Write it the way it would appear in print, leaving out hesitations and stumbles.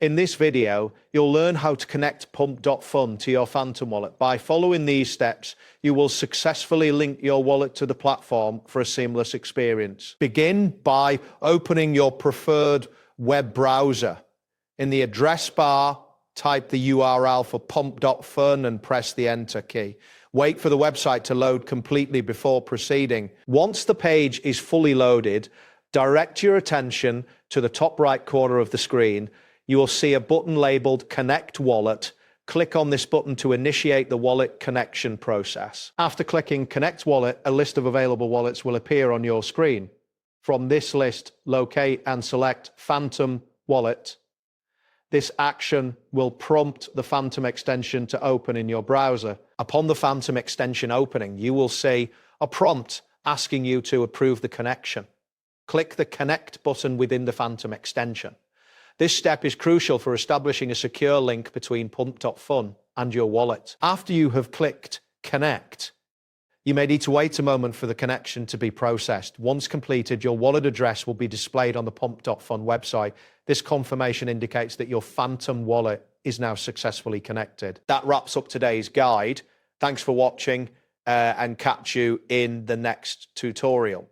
In this video, you'll learn how to connect pump.fun to your Phantom wallet. By following these steps, you will successfully link your wallet to the platform for a seamless experience. Begin by opening your preferred web browser. In the address bar, type the URL for pump.fun and press the enter key. Wait for the website to load completely before proceeding. Once the page is fully loaded, direct your attention to the top right corner of the screen. You will see a button labeled Connect Wallet. Click on this button to initiate the wallet connection process. After clicking Connect Wallet, a list of available wallets will appear on your screen. From this list, locate and select Phantom Wallet. This action will prompt the Phantom extension to open in your browser. Upon the Phantom extension opening, you will see a prompt asking you to approve the connection. Click the Connect button within the Phantom extension. This step is crucial for establishing a secure link between pump.fun and your wallet. After you have clicked Connect, you may need to wait a moment for the connection to be processed. Once completed, your wallet address will be displayed on the pump.fun website. This confirmation indicates that your Phantom wallet is now successfully connected. That wraps up today's guide. Thanks for watching and catch you in the next tutorial.